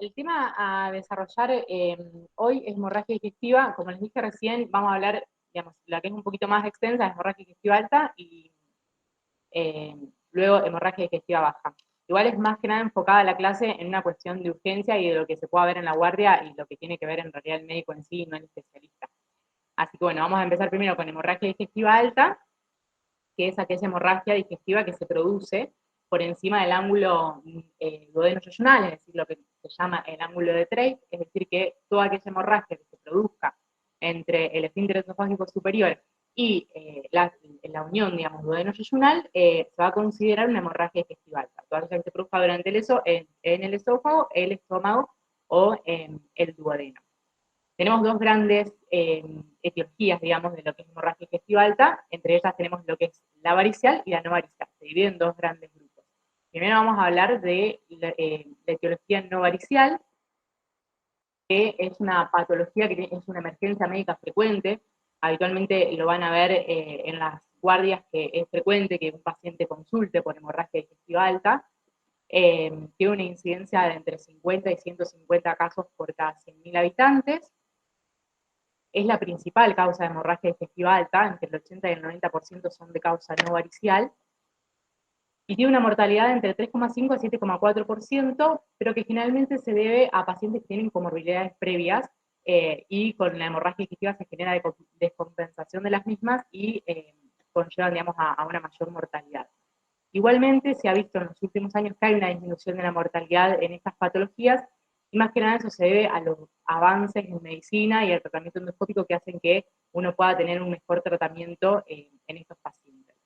El tema a desarrollar hoy es hemorragia digestiva. Como les dije recién, vamos a hablar, digamos, la que es un poquito más extensa es hemorragia digestiva alta y eh, luego hemorragia digestiva baja. Igual es más que nada enfocada la clase en una cuestión de urgencia y de lo que se pueda ver en la guardia y lo que tiene que ver en realidad el médico en sí, no el especialista. Así que bueno, vamos a empezar primero con hemorragia digestiva alta, que es aquella hemorragia digestiva que se produce por encima del ángulo duodeno-yeyunal, es decir, lo que se llama el ángulo de Treitz, es decir, que toda aquella hemorragia que se produzca entre el esfínter esofágico superior y la unión, digamos, duodeno-yeyunal, se va a considerar una hemorragia digestiva alta. Toda aquella que se produzca durante en el esófago, el estómago o el duodeno. Tenemos dos grandes etiologías, digamos, de lo que es hemorragia digestiva alta. Entre ellas tenemos lo que es la varicial y la no varicial. Se divide en dos grandes grupos. Primero vamos a hablar de la etiología no varicial, que es una patología que es una emergencia médica frecuente. Habitualmente lo van a ver en las guardias, que es frecuente que un paciente consulte por hemorragia digestiva alta. Tiene una incidencia de entre 50 y 150 casos por cada 100.000 habitantes. Es la principal causa de hemorragia digestiva alta, entre el 80 y el 90% son de causa no varicial, y tiene una mortalidad de entre 3,5 a 7,4%, pero que generalmente se debe a pacientes que tienen comorbilidades previas, y con la hemorragia digestiva se genera descompensación de las mismas y conllevan, digamos, a una mayor mortalidad. Igualmente se ha visto en los últimos años que hay una disminución de la mortalidad en estas patologías, y más que nada eso se debe a los avances en medicina y al tratamiento endoscópico que hacen que uno pueda tener un mejor tratamiento en estos pacientes.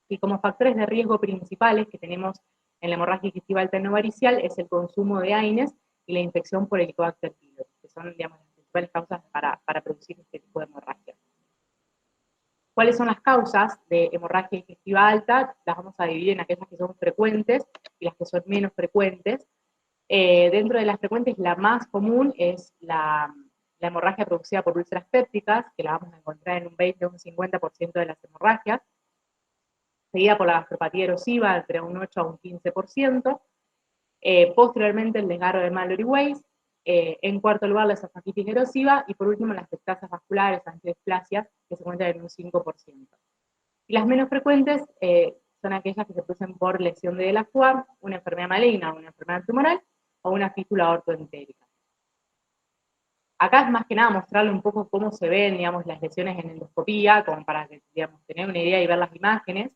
Y como factores de riesgo principales que tenemos en la hemorragia digestiva alta no varicial es el consumo de AINES y la infección por Helicobacter pylori, que son, digamos, las principales causas para producir este tipo de hemorragia. ¿Cuáles son las causas de hemorragia digestiva alta? Las vamos a dividir en aquellas que son frecuentes y las que son menos frecuentes. Dentro de las frecuentes, la más común es la hemorragia producida por úlceras pépticas, que la vamos a encontrar en un 20 o un 50% de las hemorragias, seguida por la gastropatía erosiva, entre un 8 a un 15%, posteriormente el desgarro de Mallory-Weiss, en cuarto lugar la esofagitis erosiva, y por último las metastasis vasculares, angiodisplasias, que se encuentran en un 5%. Y las menos frecuentes son aquellas que se producen por lesión de Delacroix, una enfermedad maligna, una enfermedad tumoral o una fístula ortoentérica. Acá es más que nada mostrarle un poco cómo se ven, digamos, las lesiones en endoscopía, como para que, digamos, tener una idea y ver las imágenes.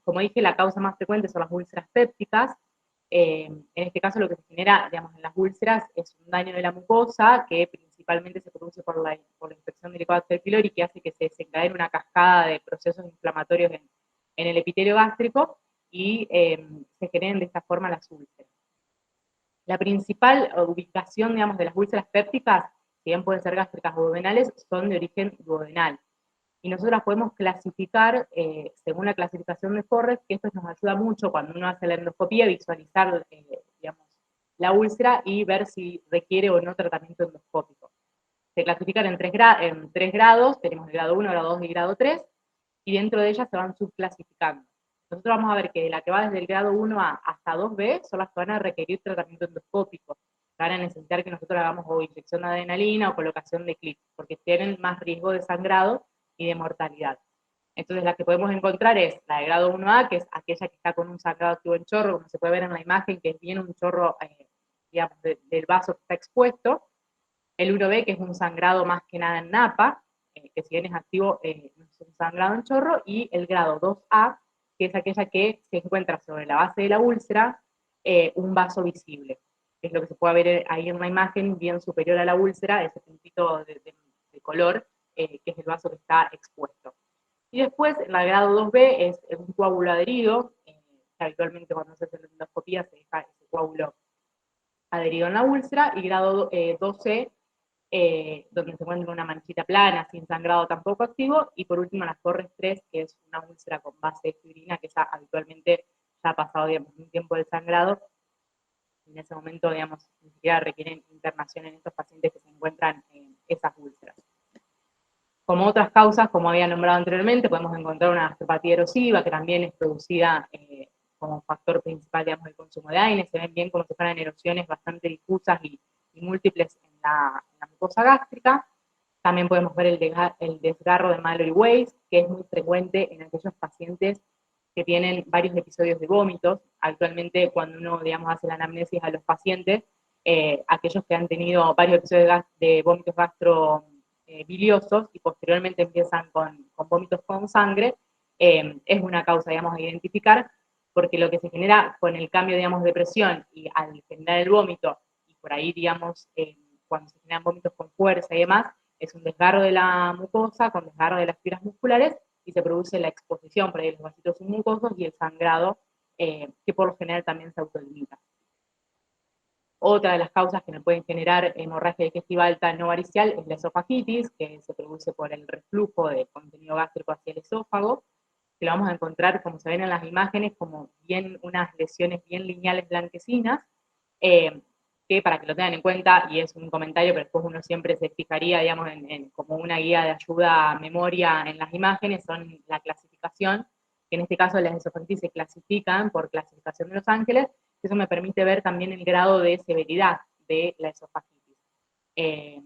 Como dije, la causa más frecuente son las úlceras pépticas. En este caso lo que se genera, digamos, en las úlceras es un daño de la mucosa que principalmente se produce por la infección de Helicobacter pylori, que hace que se desencadene una cascada de procesos inflamatorios en el epitelio gástrico y se generen de esta forma las úlceras. La principal ubicación, digamos, de las úlceras pépticas, si bien pueden ser gástricas o duodenales, son de origen duodenal. Y nosotros podemos clasificar según la clasificación de Forrest, que esto nos ayuda mucho cuando uno hace la endoscopía, visualizar, digamos, la úlcera y ver si requiere o no tratamiento endoscópico. Se clasifican en tres grados, tenemos el grado 1, grado 2 y grado 3, y dentro de ellas se van subclasificando. Nosotros vamos a ver que la que va desde el grado 1A hasta 2B son las que van a requerir tratamiento endoscópico, que van a necesitar que nosotros hagamos o inyección de adrenalina o colocación de clips, porque tienen más riesgo de sangrado y de mortalidad. Entonces la que podemos encontrar es la de grado 1A, que es aquella que está con un sangrado activo en chorro, como se puede ver en la imagen, que es bien un chorro, digamos, del vaso que está expuesto. El 1B, que es un sangrado más que nada en napa, que si bien es activo, no es un sangrado en chorro, y el grado 2A, que es aquella que se encuentra sobre la base de la úlcera, un vaso visible. Es lo que se puede ver ahí en la imagen, bien superior a la úlcera, ese puntito de color, que es el vaso que está expuesto. Y después, la grado 2B es un coágulo adherido, que habitualmente cuando se hace la endoscopía se deja ese coágulo adherido en la úlcera, y grado 2C, donde se encuentra una manchita plana, sin sangrado tampoco activo, y por último las Forrest 3, que es una úlcera con base de fibrina, que ya habitualmente ya ha pasado, digamos, un tiempo del sangrado, y en ese momento, digamos, ni siquiera requieren internación en estos pacientes que se encuentran en esas úlceras. Como otras causas, como había nombrado anteriormente, podemos encontrar una gastropatía erosiva, que también es producida como factor principal, digamos, del consumo de AINE, se ven bien como si fueran erosiones bastante difusas y múltiples en la mucosa gástrica. También podemos ver el desgarro de Mallory Weiss, que es muy frecuente en aquellos pacientes que tienen varios episodios de vómitos. Actualmente, cuando uno, digamos, hace la anamnesis a los pacientes, aquellos que han tenido varios episodios de vómitos gastrobiliosos y posteriormente empiezan con vómitos con sangre, es una causa, digamos, a identificar, porque lo que se genera con el cambio, digamos, de presión y al generar el vómito, y por ahí, digamos, cuando se generan vómitos con fuerza y demás, es un desgarro de la mucosa con desgarro de las fibras musculares y se produce la exposición por ahí de los vasitos submucosos y el sangrado, que por lo general también se autolimita. Otra de las causas que nos pueden generar hemorragia digestiva alta no varicial es la esofagitis, que se produce por el reflujo de contenido gástrico hacia el esófago, que lo vamos a encontrar, como se ven en las imágenes, como bien unas lesiones bien lineales blanquecinas, que para que lo tengan en cuenta, y es un comentario, pero después uno siempre se fijaría, digamos, como una guía de ayuda a memoria en las imágenes, son la clasificación, que en este caso las esofagitis se clasifican por clasificación de Los Ángeles. Eso me permite ver también el grado de severidad de la esofagitis. Se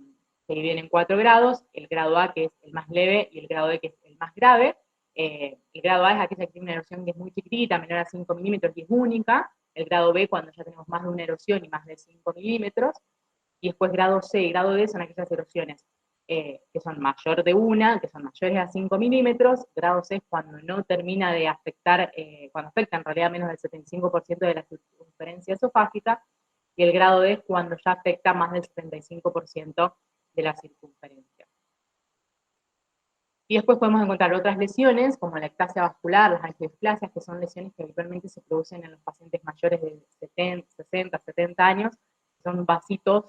dividen en 4 grados, el grado A, que es el más leve, y el grado B, que es el más grave. El grado A es aquella que tiene una erosión que es muy chiquitita, menor a 5 milímetros y es única. El grado B, cuando ya tenemos más de una erosión y más de 5 milímetros. Y después grado C y grado D son aquellas erosiones que son mayor de una, que son mayores a 5 milímetros. Grado C es cuando no termina de afectar, cuando afecta en realidad menos del 75% de la circunferencia esofágica. Y el grado D es cuando ya afecta más del 75% de la circunferencia. Y después podemos encontrar otras lesiones, como la ectasia vascular, las angiosplasias, que son lesiones que habitualmente se producen en los pacientes mayores de 60, 70 años, son vasitos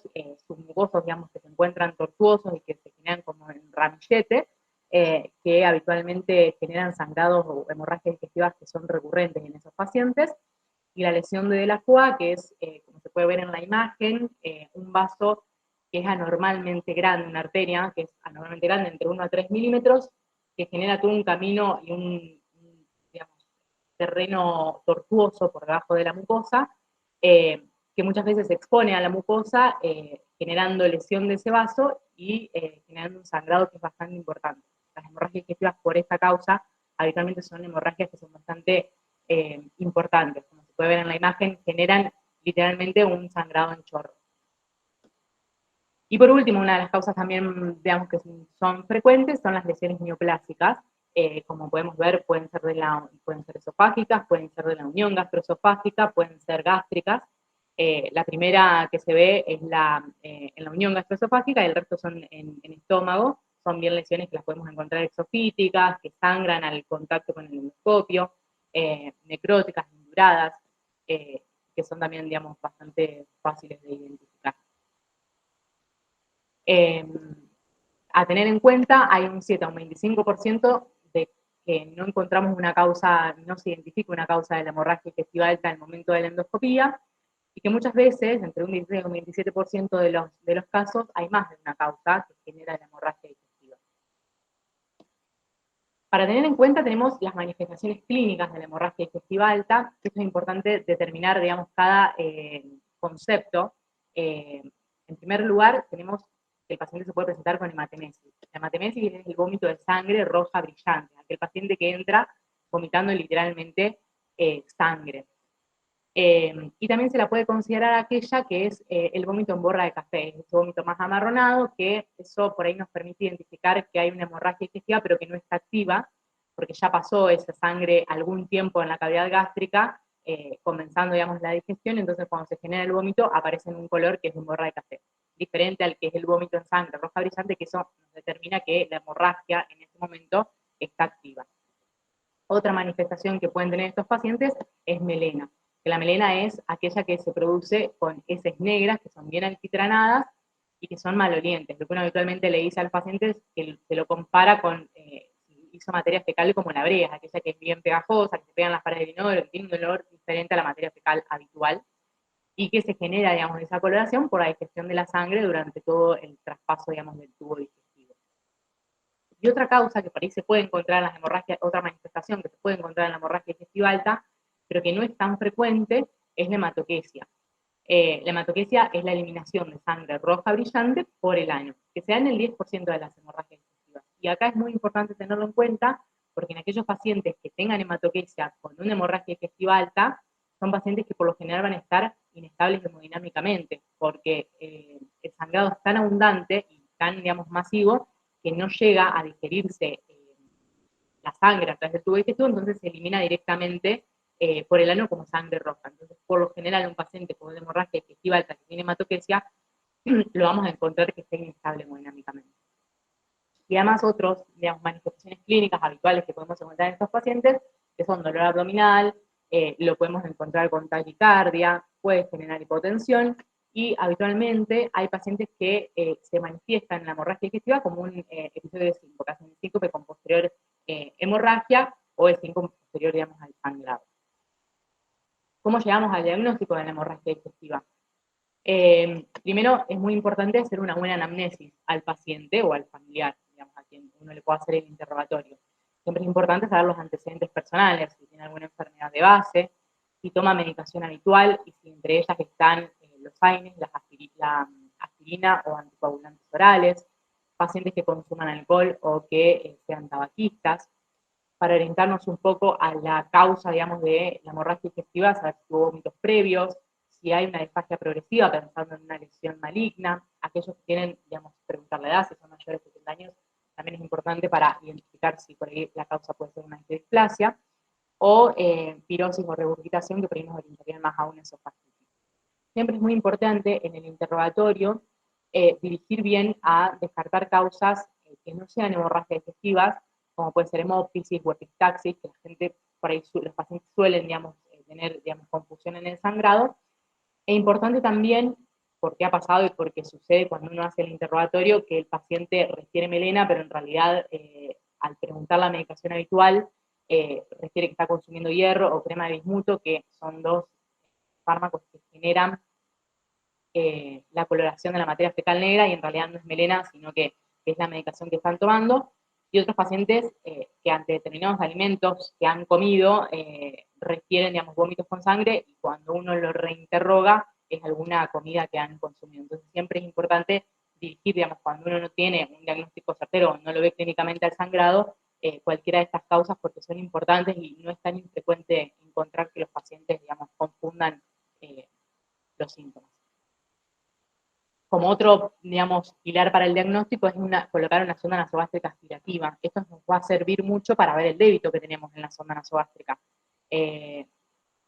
submucosos, digamos, que se encuentran tortuosos y que se generan como en ramillete, que habitualmente generan sangrados o hemorragias digestivas que son recurrentes en esos pacientes. Y la lesión de Delacroix, que es, como se puede ver en la imagen, un vaso que es anormalmente grande, una arteria que es anormalmente grande, entre 1 a 3 milímetros, que genera todo un camino y un digamos, terreno tortuoso por debajo de la mucosa, que muchas veces se expone a la mucosa, generando lesión de ese vaso y generando un sangrado que es bastante importante. Las hemorragias digestivas por esta causa habitualmente son hemorragias que son bastante importantes. Como se puede ver en la imagen, generan literalmente un sangrado en chorro. Y por último, una de las causas también, digamos, que son frecuentes son las lesiones neoplásicas. Como podemos ver, pueden ser esofágicas, pueden ser de la unión gastroesofágica, pueden ser gástricas. La primera que se ve es en la unión gastroesofágica, y el resto son en estómago. Son bien lesiones que las podemos encontrar exofíticas, que sangran al contacto con el endoscopio, necróticas, induradas, que son también, digamos, bastante fáciles de identificar. A tener en cuenta, hay un 7 a un 25% de que no encontramos una causa, no se identifica una causa de la hemorragia digestiva alta en el momento de la endoscopía, y que muchas veces, entre un 16 y un 27% de los casos, hay más de una causa que genera la hemorragia digestiva. Para tener en cuenta tenemos las manifestaciones clínicas de la hemorragia digestiva alta, que es importante determinar, digamos, cada concepto. En primer lugar, tenemos que el paciente se puede presentar con hematemesis. La hematemesis es el vómito de sangre roja brillante, aquel paciente que entra vomitando literalmente sangre. Y también se la puede considerar aquella que es el vómito en borra de café, es ese vómito más amarronado, que eso por ahí nos permite identificar que hay una hemorragia digestiva, pero que no está activa, porque ya pasó esa sangre algún tiempo en la cavidad gástrica, comenzando, digamos, la digestión. Entonces cuando se genera el vómito aparece en un color que es un borra de café, diferente al que es el vómito en sangre roja brillante, que eso nos determina que la hemorragia en ese momento está activa. Otra manifestación que pueden tener estos pacientes es melena, que la melena es aquella que se produce con heces negras, que son bien alquitranadas y que son malolientes. Lo que uno habitualmente le dice a los pacientes que se lo compara con hizo materia fecal como la brea, aquella que es bien pegajosa, que se pega en las paredes del inodoro, que tiene un olor diferente a la materia fecal habitual, y que se genera, digamos, esa coloración por la digestión de la sangre durante todo el traspaso, digamos, del tubo digestivo. Y otra causa que por ahí se puede encontrar en las hemorragias, otra manifestación que se puede encontrar en la hemorragia digestiva alta, pero que no es tan frecuente, es la hematoquesia. La hematoquesia es la eliminación de sangre roja brillante por el ano, que se da en el 10% de las hemorragias digestivas. Y acá es muy importante tenerlo en cuenta, porque en aquellos pacientes que tengan hematoquesia con una hemorragia digestiva alta, son pacientes que por lo general van a estar inestables hemodinámicamente, porque el sangrado es tan abundante y tan, digamos, masivo, que no llega a digerirse la sangre a través del tubo digestivo, entonces se elimina directamente por el ano como sangre roja. Entonces, por lo general, un paciente con una hemorragia digestiva alta que tiene hematoquesia, lo vamos a encontrar que esté inestable hemodinámicamente. Y además otros, digamos, manifestaciones clínicas habituales que podemos encontrar en estos pacientes, que son dolor abdominal, lo podemos encontrar con taquicardia, puede generar hipotensión, y habitualmente hay pacientes que se manifiestan en la hemorragia digestiva como un episodio de síncope, hacen síncope con posterior hemorragia o el síncope posterior, digamos, al sangrado. ¿Cómo llegamos al diagnóstico de la hemorragia digestiva? Primero, es muy importante hacer una buena anamnesis al paciente o al familiar, digamos, a quien uno le pueda hacer el interrogatorio. Siempre es importante saber los antecedentes personales, si tiene alguna enfermedad de base, si toma medicación habitual y si entre ellas están los AINES, la aspirina o anticoagulantes orales, pacientes que consuman alcohol o que sean tabaquistas, para orientarnos un poco a la causa, digamos, de la hemorragia digestiva, saber si hubo vómitos previos, si hay una disfagia progresiva, pensando en una lesión maligna. Aquellos que tienen, digamos, preguntar la edad, si son mayores de 70 años, también es importante para identificar si por ahí la causa puede ser una displasia, o pirosis o regurgitación, que por ahí nos orientarían más a una esofagitis. Siempre es muy importante en el interrogatorio dirigir bien a descartar causas que no sean hemorragias digestivas, como puede ser hemóptisis o epistaxis, que la gente, por ahí los pacientes suelen, digamos, tener, digamos, confusión en el sangrado. Es importante también, porque ha pasado y porque sucede cuando uno hace el interrogatorio, que el paciente refiere melena, pero en realidad al preguntar la medicación habitual, refiere que está consumiendo hierro o crema de bismuto, que son dos fármacos que generan la coloración de la materia fecal negra, y en realidad no es melena, sino que es la medicación que están tomando. Y otros pacientes que ante determinados alimentos que han comido refieren, digamos, vómitos con sangre, y cuando uno lo reinterroga es alguna comida que han consumido. Entonces siempre es importante dirigir, digamos, cuando uno no tiene un diagnóstico certero o no lo ve clínicamente al sangrado, cualquiera de estas causas, porque son importantes y no es tan infrecuente encontrar que los pacientes, digamos, confundan los síntomas. Como otro, digamos, pilar para el diagnóstico es colocar una sonda nasogástrica aspirativa. Esto nos va a servir mucho para ver el débito que tenemos en la sonda nasogástrica. Se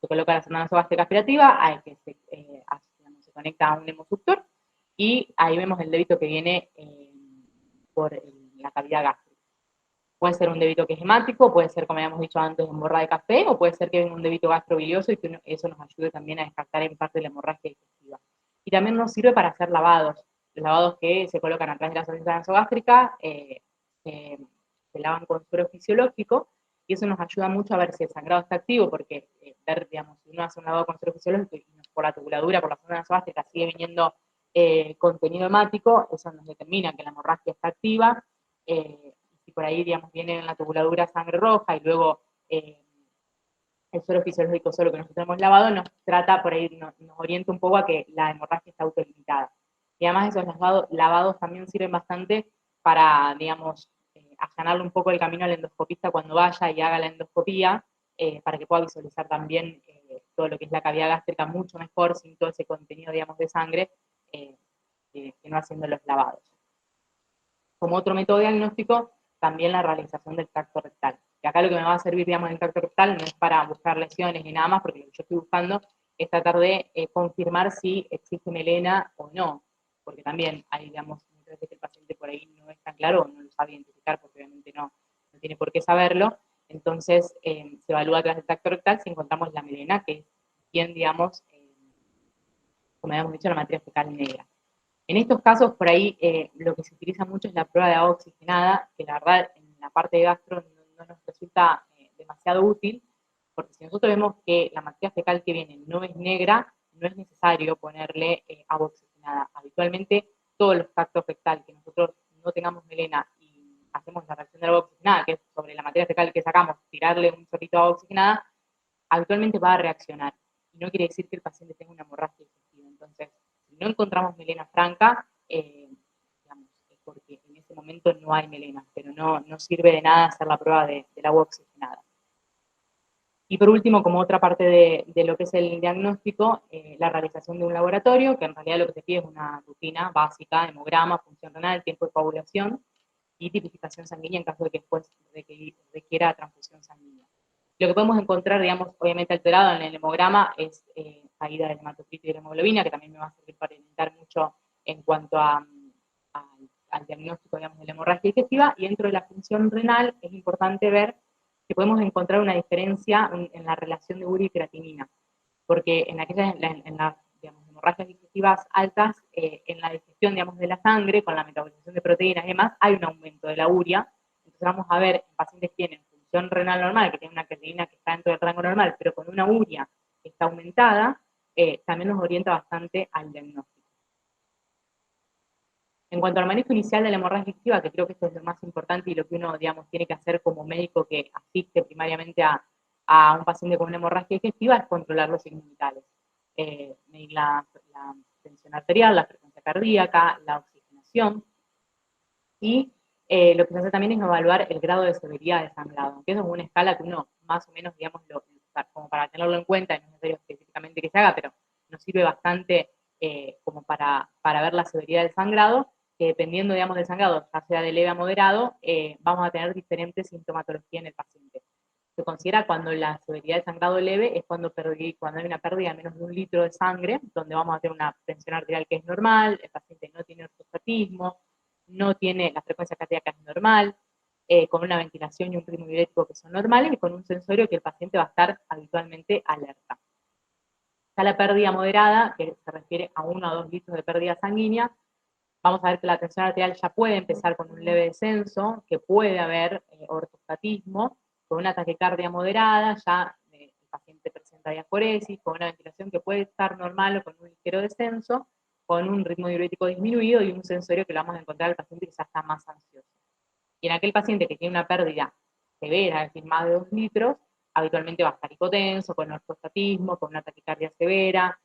coloca la sonda nasogástrica aspirativa, que se conecta a un hemosuctor, y ahí vemos el débito que viene por la cavidad gástrica. Puede ser un débito que es hemático, puede ser, como habíamos dicho antes, hemorragia de café, o puede ser que venga un débito gastrobilioso y que eso nos ayude también a descartar en parte la hemorragia digestiva. Y también nos sirve para hacer lavados, los lavados que se colocan atrás de la sonda nasogástrica, se lavan con suero fisiológico, y eso nos ayuda mucho a ver si el sangrado está activo, porque ver, digamos, si uno hace un lavado con suero fisiológico y por la tubuladura, por la sonda nasogástrica, sigue viniendo contenido hemático, eso nos determina que la hemorragia está activa. Si por ahí, digamos, viene en la tubuladura sangre roja y luego el suero fisiológico solo que nosotros hemos lavado, nos trata por ahí, nos orienta un poco a que la hemorragia está autolimitada. Y además esos lavados también sirven bastante para, digamos, allanarle un poco el camino al endoscopista cuando vaya y haga la endoscopía, para que pueda visualizar también todo lo que es la cavidad gástrica mucho mejor, sin todo ese contenido, digamos, de sangre, que no haciendo los lavados. Como otro método diagnóstico, también la realización del tracto rectal. Y acá lo que me va a servir, digamos, el tracto rectal no es para buscar lesiones ni nada más, porque lo que yo estoy buscando es tratar de confirmar si existe melena o no, porque también hay, digamos, muchas veces que el paciente por ahí no es tan claro o no lo sabe identificar, porque obviamente no tiene por qué saberlo. Entonces se evalúa a través del tracto rectal si encontramos la melena, que es bien, digamos, como habíamos dicho, la materia fecal negra. En estos casos, por ahí, lo que se utiliza mucho es la prueba de agua oxigenada, que la verdad en la parte de gastro no nos resulta demasiado útil, porque si nosotros vemos que la materia fecal que viene no es negra, no es necesario ponerle agua oxigenada. Habitualmente, todos los tractos rectal que nosotros no tengamos melena y hacemos la reacción de agua oxigenada, que es sobre la materia fecal que sacamos, tirarle un chorrito de agua oxigenada, habitualmente va a reaccionar. Y no quiere decir que el paciente tenga una hemorragia digestiva. Entonces, si no encontramos melena franca, digamos, es porque en ese momento no hay melena, pero no sirve de nada hacer la prueba del agua oxigenada. Y por último, como otra parte de lo que es el diagnóstico, la realización de un laboratorio, que en realidad lo que se pide es una rutina básica, hemograma, función renal, tiempo de coagulación y tipificación sanguínea en caso de que después requiera transfusión sanguínea. Lo que podemos encontrar, digamos, obviamente alterado en el hemograma es caída del hematocrito y de la hemoglobina, que también me va a servir para orientar mucho en cuanto al diagnóstico, digamos, de la hemorragia digestiva, y dentro de la función renal es importante ver que podemos encontrar una diferencia en la relación de urea y creatinina, porque en aquellas, en las digamos, hemorragias digestivas altas, en la digestión, digamos, de la sangre, con la metabolización de proteínas y demás, hay un aumento de la urea. Entonces vamos a ver en pacientes que tienen función renal normal, que tienen una creatinina que está dentro del rango normal, pero con una urea que está aumentada, también nos orienta bastante al diagnóstico. En cuanto al manejo inicial de la hemorragia digestiva, que creo que esto es lo más importante y lo que uno, digamos, tiene que hacer como médico que asiste primariamente a un paciente con una hemorragia digestiva, es controlar los signos vitales. Medir la tensión arterial, la frecuencia cardíaca, la oxigenación, y lo que se hace también es evaluar el grado de severidad de sangrado, que eso es una escala que uno más o menos, digamos, como para tenerlo en cuenta, no es necesario específicamente que se haga, pero nos sirve bastante como para ver la severidad del sangrado, que dependiendo, digamos, del sangrado, ya sea de leve a moderado, vamos a tener diferentes sintomatología en el paciente. Se considera cuando la severidad del sangrado leve es cuando hay una pérdida de menos de 1 litro de sangre, donde vamos a tener una tensión arterial que es normal, el paciente no tiene ortostatismo, no tiene la frecuencia cardíaca es normal, con una ventilación y un ritmo diurético que son normales y con un sensorio que el paciente va a estar habitualmente alerta. Está la pérdida moderada, que se refiere a 1 o 2 litros de pérdida sanguínea. Vamos a ver que la tensión arterial ya puede empezar con un leve descenso, que puede haber ortostatismo, con una taquicardia moderada, ya el paciente presenta diaforesis, con una ventilación que puede estar normal o con un ligero descenso, con un ritmo diurético disminuido y un sensorio que lo vamos a encontrar al paciente que ya está más ansioso. Y en aquel paciente que tiene una pérdida severa, es decir, más de 2 litros, habitualmente va a estar hipotenso, con ortostatismo, con una taquicardia severa,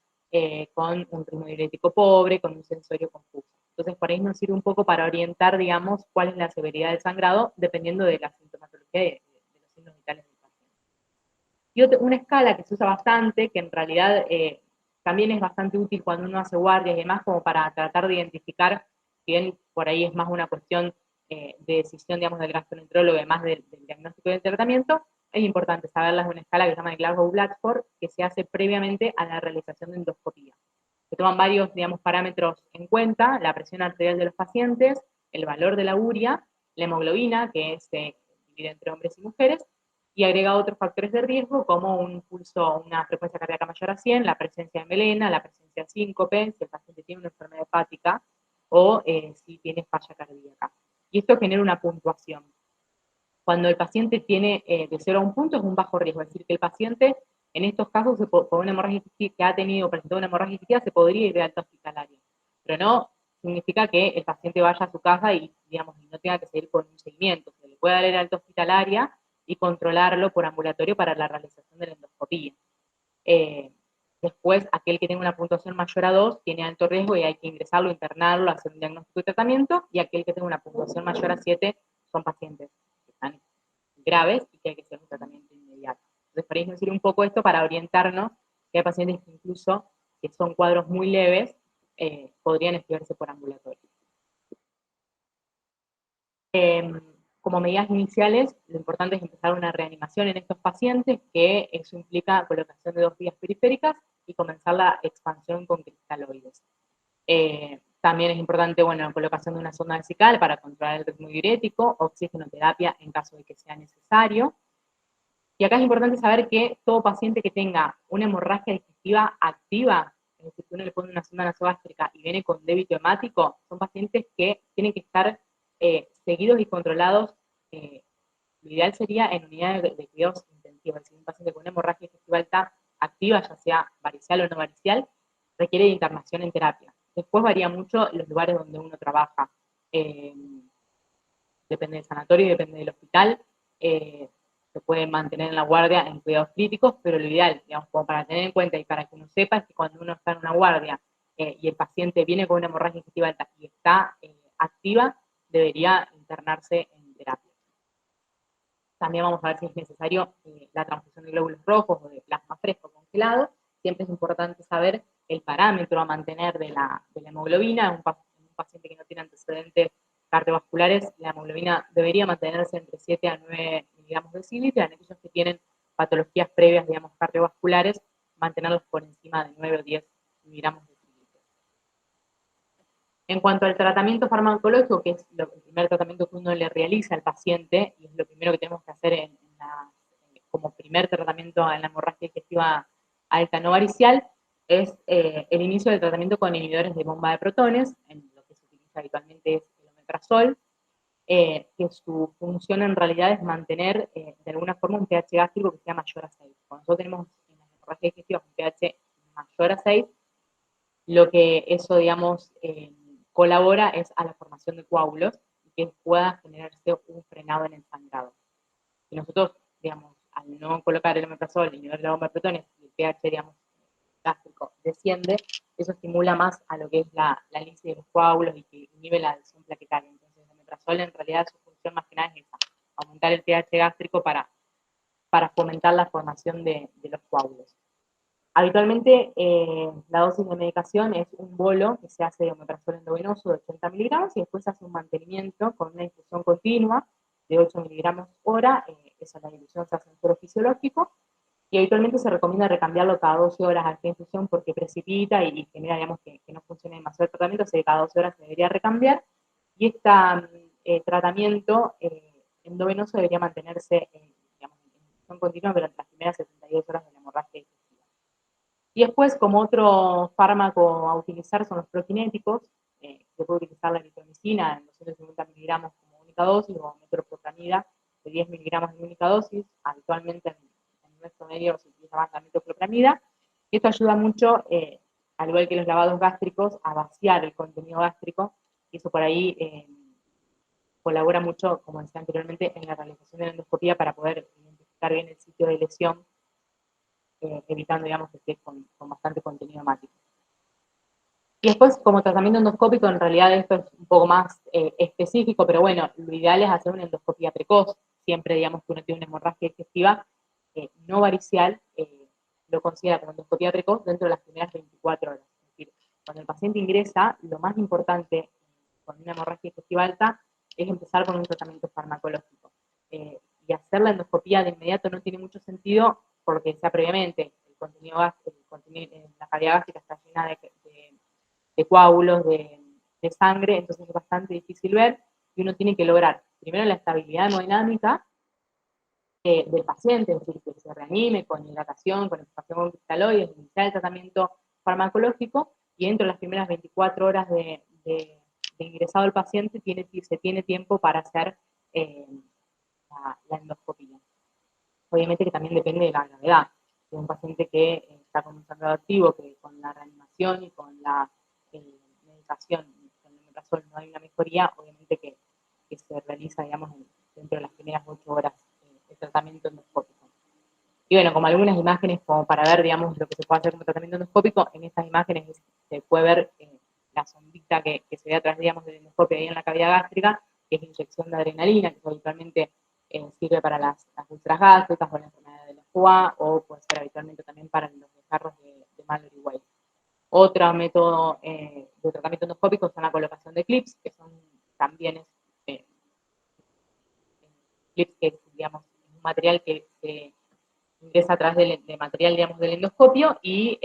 con un ritmo diurético pobre, con un sensorio confuso. Entonces, por ahí nos sirve un poco para orientar, digamos, cuál es la severidad del sangrado, dependiendo de la sintomatología de los signos vitales del paciente. Y una escala que se usa bastante, que en realidad también es bastante útil cuando uno hace guardias y demás, como para tratar de identificar, si bien por ahí es más una cuestión de decisión, digamos, del gastroenterólogo, además del diagnóstico y del tratamiento, es importante saberlas de una escala que se llama de Glasgow-Blatchford, que se hace previamente a la realización de endoscopía. Se toman varios, digamos, parámetros en cuenta: la presión arterial de los pacientes, el valor de la urea, la hemoglobina, que se divide entre hombres y mujeres, y agrega otros factores de riesgo como un pulso, una frecuencia cardíaca mayor a 100, la presencia de melena, la presencia de síncope, si el paciente tiene una enfermedad hepática o si tiene falla cardíaca. Y esto genera una puntuación. Cuando el paciente tiene de 0 a 1 punto es un bajo riesgo, es decir, que el paciente en estos casos con una hemorragia que ha tenido presentado una hemorragia digestiva se podría ir de alta hospitalaria, pero no significa que el paciente vaya a su casa y, digamos, no tenga que seguir con un seguimiento. Se le puede dar el alta hospitalaria y controlarlo por ambulatorio para la realización de la endoscopía. Después, aquel que tenga una puntuación mayor a 2 tiene alto riesgo y hay que ingresarlo, internarlo, hacer un diagnóstico y tratamiento, y aquel que tenga una puntuación mayor a 7 son pacientes que están graves y que hay que hacer un tratamiento inmediato. Entonces, por ahí nos sirve un poco esto para orientarnos que hay pacientes que incluso, que son cuadros muy leves, podrían estudiarse por ambulatorio. Como medidas iniciales, lo importante es empezar una reanimación en estos pacientes, que eso implica colocación de 2 vías periféricas y comenzar la expansión con cristaloides. También es importante, bueno, colocación de una sonda vesical para controlar el ritmo diurético, oxigenoterapia en caso de que sea necesario. Y acá es importante saber que todo paciente que tenga una hemorragia digestiva activa, es decir, que uno le pone una sonda nasogástrica y viene con débito hemático, son pacientes que tienen que estar seguidos y controlados. Lo ideal sería en unidades de cuidados intensivos, es decir, un paciente con una hemorragia digestiva alta activa, ya sea varicial o no varicial, requiere de internación en terapia. Después varía mucho los lugares donde uno trabaja. Depende del sanatorio y depende del hospital. se puede mantener en la guardia en cuidados críticos, pero lo ideal, digamos, como para tener en cuenta y para que uno sepa, es que cuando uno está en una guardia y el paciente viene con una hemorragia digestiva alta y está activa, debería internarse en terapia. También vamos a ver si es necesario la transfusión de glóbulos rojos o de plasma fresco congelado. Siempre es importante saber el parámetro a mantener de la hemoglobina. En un paciente que no tiene antecedentes cardiovasculares, la hemoglobina debería mantenerse entre 7 a 9 miligramos de decilitro. En aquellos que tienen patologías previas, digamos, cardiovasculares, mantenerlos por encima de 9 o 10 miligramos de decilitro. En cuanto al tratamiento farmacológico, que es el primer tratamiento que uno le realiza al paciente, y es lo primero que tenemos que hacer como primer tratamiento en la hemorragia digestiva alta no varicial, es el inicio del tratamiento con inhibidores de bomba de protones, en lo que se utiliza habitualmente es el omeprazol, que su función en realidad es mantener de alguna forma un pH gástrico que sea mayor a 6. Cuando nosotros tenemos en la hemorragia digestiva un pH mayor a 6, lo que eso, digamos, colabora es a la formación de coágulos y que pueda generarse un frenado en el sangrado. Si nosotros, digamos, al no colocar el omeprazol y no la bomba de protones, y el pH, digamos, gástrico desciende, eso estimula más a lo que es la lisis de los coágulos y que inhibe la adhesión plaquetaria. Entonces, el omeprazol en realidad su función más que nada es esa, aumentar el pH gástrico para fomentar la formación de los coágulos. Habitualmente la dosis de medicación es un bolo que se hace de omeprazol endovenoso de 80 miligramos y después se hace un mantenimiento con una infusión continua de 8 miligramos hora, esa la dilución se hace en suero fisiológico, y habitualmente se recomienda recambiarlo cada 12 horas a esta infusión porque precipita y genera, digamos, que no funcione demasiado el tratamiento, así que cada 12 horas se debería recambiar, y este tratamiento endovenoso debería mantenerse digamos, en infusión continua durante las primeras 72 horas de la hemorragia digestiva. Y después, como otro fármaco a utilizar son los prokinéticos, se puede utilizar la eritromicina en 250 miligramos como única dosis o metoclopramida de 10 miligramos en única dosis. Habitualmente en nuestro medio se utiliza más la metoclopramida. Y esto ayuda mucho, al igual que los lavados gástricos, a vaciar el contenido gástrico, y eso por ahí colabora mucho, como decía anteriormente, en la realización de la endoscopía para poder identificar bien el sitio de lesión, evitando, digamos, que esté con bastante contenido hemático. Y después, como tratamiento endoscópico, en realidad esto es un poco más específico, pero bueno, lo ideal es hacer una endoscopía precoz. Siempre, digamos, que uno tiene una hemorragia digestiva no varicial, lo considera como endoscopía precoz dentro de las primeras 24 horas. Es decir, cuando el paciente ingresa, lo más importante con una hemorragia digestiva alta es empezar con un tratamiento farmacológico. Y hacer la endoscopía de inmediato no tiene mucho sentido porque sea previamente el contenido gástrico, la cavidad gástrica está llena de coágulos, de sangre, entonces es bastante difícil ver, y uno tiene que lograr primero la estabilidad hemodinámica del paciente, es decir, que se reanime con hidratación, con ocupación con cristaloides, iniciar el tratamiento farmacológico, y dentro de las primeras 24 horas de ingresado el paciente se tiene tiempo para hacer la endoscopía. Obviamente que también depende de la gravedad. De un paciente que está con un sangrado activo, que con la reanimación y con la medicación, con el omeprazol no hay una mejoría, obviamente que se realiza, digamos, dentro de las primeras 8 horas el tratamiento endoscópico. Y bueno, como algunas imágenes como para ver, digamos, lo que se puede hacer como tratamiento endoscópico, en estas imágenes se puede ver la sondita que se ve atrás, digamos, del endoscopio ahí en la cavidad gástrica, que es inyección de adrenalina, que habitualmente sirve para las úlceras gástricas o la enfermedad de la FUA, o puede ser habitualmente también para los desgarros de Mallory-Weiss. Otro método de tratamiento endoscópico son la colocación de clips, que son también clips que, digamos, es un material que se ingresa a través de material, digamos, del endoscopio y,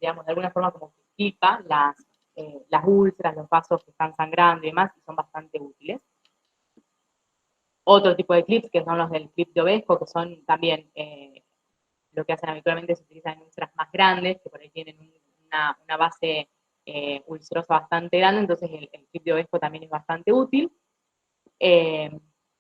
digamos, de alguna forma como que clipa las úlceras, los vasos que están sangrando y demás, y son bastante útiles. Otro tipo de clips, que son los del clip de Obesco, que son también lo que hacen habitualmente, se utilizan en úlceras más grandes, que por ahí tienen una base ulcerosa bastante grande, entonces el clip de Obesco también es bastante útil.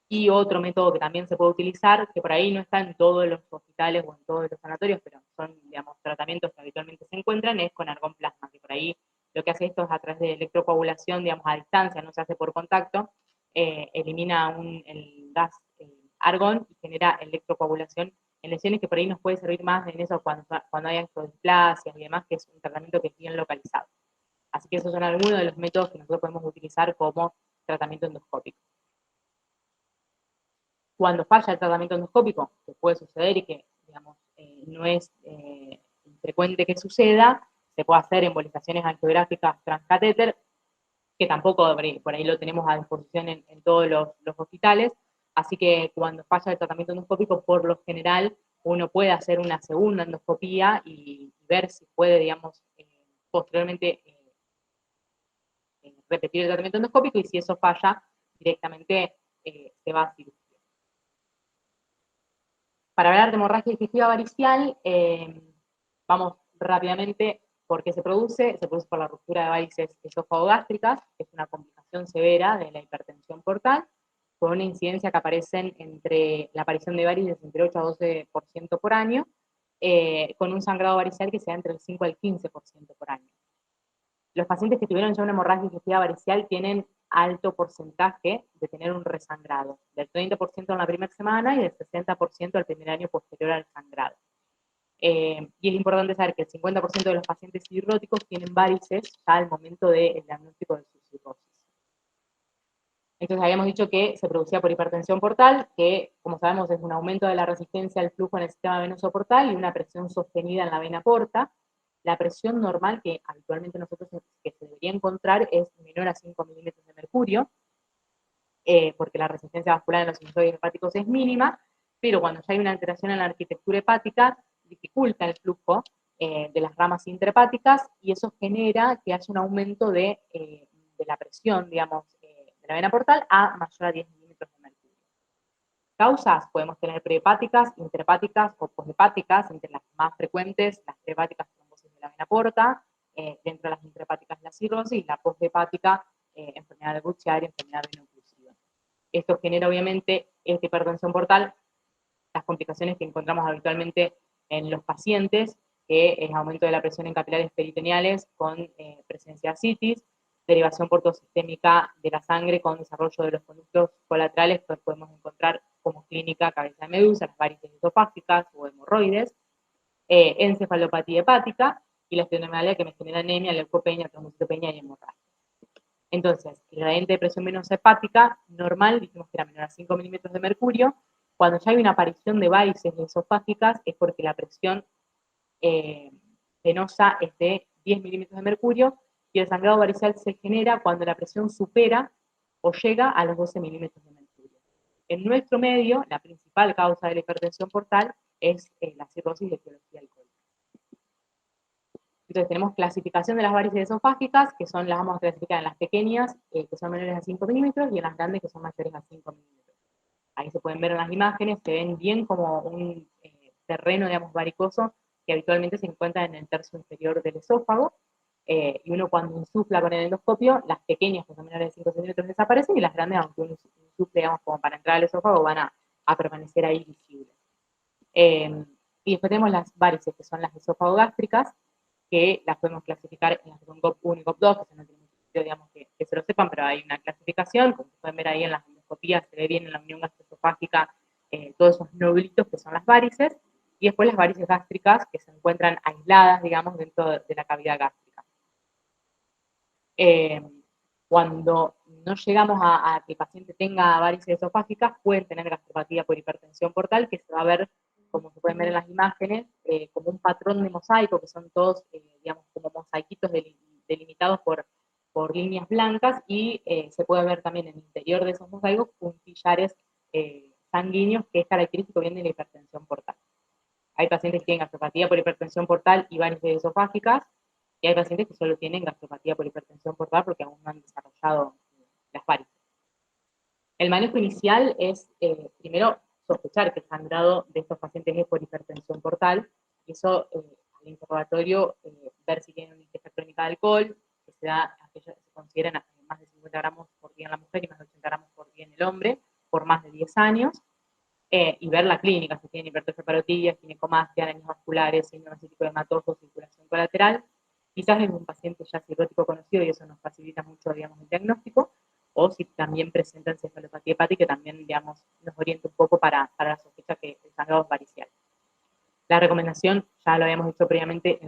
Y otro método que también se puede utilizar, que por ahí no está en todos los hospitales o en todos los sanatorios, pero son, digamos, tratamientos que habitualmente se encuentran, es con argón plasma, que por ahí lo que hace esto es a través de electrocoagulación, digamos, a distancia, no se hace por contacto, elimina el gas argón y genera electrocoagulación en lesiones, que por ahí nos puede servir más en eso cuando hay angioplasias y demás, que es un tratamiento que es bien localizado. Así que esos son algunos de los métodos que nosotros podemos utilizar como tratamiento endoscópico. Cuando falla el tratamiento endoscópico, que puede suceder y que, digamos, no es frecuente que suceda, se puede hacer embolizaciones angiográficas transcatéter, que tampoco por ahí lo tenemos a disposición en todos los hospitales, así que cuando falla el tratamiento endoscópico, por lo general, uno puede hacer una segunda endoscopía y ver si puede, digamos, posteriormente repetir el tratamiento endoscópico, y si eso falla, directamente se va a cirugía. Para hablar de hemorragia digestiva varicial, vamos rápidamente por qué se produce por la ruptura de varices esófago-gástricas, que es una complicación severa de la hipertensión portal, con una incidencia que aparecen entre la aparición de varices entre 8 a 12% por año, con un sangrado varicial que se da entre el 5 al 15% por año. Los pacientes que tuvieron ya una hemorragia digestiva varicial tienen alto porcentaje de tener un resangrado, del 30% en la primera semana y del 60% al primer año posterior al sangrado. Y es importante saber que el 50% de los pacientes cirróticos tienen varices ya al momento del diagnóstico de su cirrosis. Entonces habíamos dicho que se producía por hipertensión portal, que como sabemos es un aumento de la resistencia al flujo en el sistema venoso portal y una presión sostenida en la vena porta. La presión normal que habitualmente nosotros que se debería encontrar es menor a 5 milímetros de mercurio, porque la resistencia vascular en los sinusoides hepáticos es mínima, pero cuando ya hay una alteración en la arquitectura hepática, dificulta el flujo de las ramas intrahepáticas, y eso genera que haya un aumento de la presión, digamos, de la vena portal a mayor a 10 milímetros de mercurio. Causas, podemos tener prehepáticas, intrahepáticas o poshepáticas, entre las más frecuentes, las prehepáticas, trombosis de la vena porta, dentro de las intrahepáticas la cirrosis, y la poshepática, enfermedad de Buchiari, enfermedad veno-oclusiva. Esto genera obviamente esta hipertensión portal, las complicaciones que encontramos habitualmente en los pacientes, que es aumento de la presión en capilares peritoneales con presencia de ascitis, derivación portosistémica de la sangre con desarrollo de los conductos colaterales que podemos encontrar como clínica cabeza de medusa, las varices esofágicas o hemorroides, encefalopatía hepática y la estendomegalia, que me genera anemia, leucopenia, trombocitopenia y hemorragia. Entonces, el gradiente de presión venosa hepática normal, dijimos que era menor a 5 milímetros de mercurio. Cuando ya hay una aparición de varices esofágicas es porque la presión venosa es de 10 milímetros de mercurio, y el sangrado varicial se genera cuando la presión supera o llega a los 12 milímetros de mercurio. En nuestro medio, la principal causa de la hipertensión portal es la cirrosis de etiología alcohólica. Entonces tenemos clasificación de las varices esofágicas, que son, las vamos a clasificar en las pequeñas, que son menores a 5 milímetros, y en las grandes, que son mayores a 5 milímetros. Ahí se pueden ver en las imágenes, se ven bien como un terreno, digamos, varicoso, que habitualmente se encuentra en el tercio inferior del esófago, y uno cuando insufla con el endoscopio, las pequeñas, que son menores de 5 centímetros, desaparecen, y las grandes, aunque uno insufle, digamos, como para entrar al esófago, van a permanecer ahí visibles. Y después tenemos las varices, que son las esófago-gástricas, que las podemos clasificar en las de GOP1 y GOP2, que no tiene mucho sentido, digamos, que se lo sepan, pero hay una clasificación, como pueden ver ahí en las endoscopías, se ve bien en la unión gastroesofágica todos esos nodulitos que son las varices, y después las varices gástricas, que se encuentran aisladas, digamos, dentro de la cavidad gástrica. Cuando no llegamos a que el paciente tenga varices esofágicas, pueden tener gastropatía por hipertensión portal, que se va a ver, como se pueden ver en las imágenes, como un patrón de mosaico, que son todos, digamos, como mosaiquitos delimitados por líneas blancas, y se puede ver también en el interior de esos mosaicos puntillares sanguíneos, que es característico bien de la hipertensión portal. Hay pacientes que tienen gastropatía por hipertensión portal y varices esofágicas, y hay pacientes que solo tienen gastropatía por hipertensión portal porque aún no han desarrollado las varices. El manejo inicial es, primero, sospechar que el sangrado de estos pacientes es por hipertensión portal, y eso, al interrogatorio, ver si tienen una ingesta crónica de alcohol, que se da, aquellos que se consideran más de 50 gramos por día en la mujer y más de 80 gramos por día en el hombre, por más de 10 años, y ver la clínica, si tienen hipertrofia parotidia, ginecomastia, daños vasculares, síndrome cítico de hematoso, circulación colateral. Quizás es un paciente ya cirrótico conocido y eso nos facilita mucho, digamos, el diagnóstico, o si también presenta encefalopatía hepática, que también, digamos, nos orienta un poco para la sospecha que el sangrado es varicial. La recomendación, ya lo habíamos dicho previamente,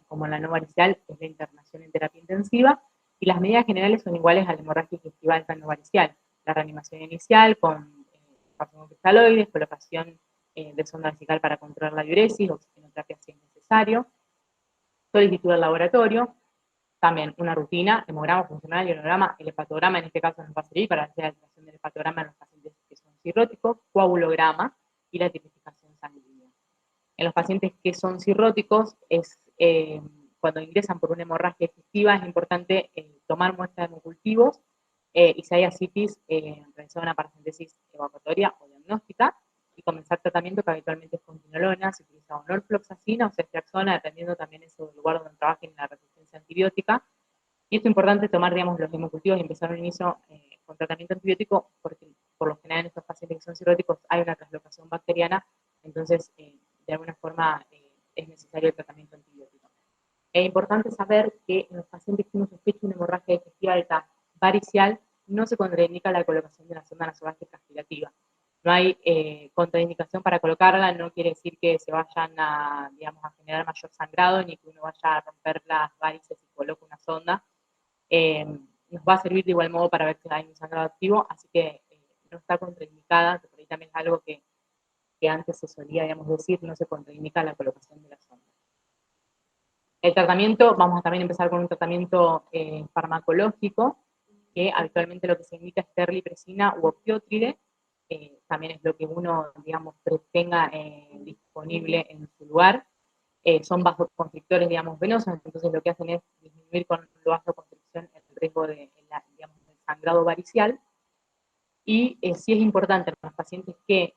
como en la no varicial, es la internación en terapia intensiva, y las medidas generales son iguales a la hemorragia digestiva alta no varicial. La reanimación inicial con cristaloides, colocación de sonda vesical para controlar la diuresis, oxigenoterapia si es necesario, solicitud del laboratorio, también una rutina, hemograma funcional, ionograma, el hepatograma en este caso nos va a servir para hacer la alteración del hepatograma en los pacientes que son cirróticos, coagulograma y la tipificación sanguínea. En los pacientes que son cirróticos, cuando ingresan por una hemorragia digestiva es importante tomar muestras de hemocultivos y si hay ascitis, realizar una paracentesis evacuatoria o diagnóstica y comenzar tratamiento que habitualmente es con quinolona, se utiliza o norfloxacina o ceftriaxona, dependiendo también eso del lugar donde trabajen en la resistencia antibiótica. Y esto es importante tomar, digamos, los hemocultivos y empezar un inicio con tratamiento antibiótico, porque por lo general en estos pacientes que son cirróticos hay una translocación bacteriana, entonces de alguna forma es necesario el tratamiento antibiótico. Es importante saber que en los pacientes que uno sospecha una hemorragia digestiva alta varicial, no se contraindica la colocación de la sonda nasogástrica aspirativa. No hay contraindicación para colocarla, no quiere decir que se vayan a, digamos, a generar mayor sangrado, ni que uno vaya a romper las varices y coloque una sonda. Nos va a servir de igual modo para ver si hay un sangrado activo, así que no está contraindicada, que por ahí también es algo que antes se solía, digamos, decir, no se contraindica la colocación de la sonda. El tratamiento, vamos a también empezar con un tratamiento farmacológico, que habitualmente lo que se indica es terlipresina u opiotride, también es lo que uno, digamos, tenga disponible en su lugar. Son vasoconstrictores, digamos, venosos, entonces lo que hacen es disminuir con la vasoconstricción el riesgo de, digamos, del sangrado varicial. Y sí es importante en los pacientes que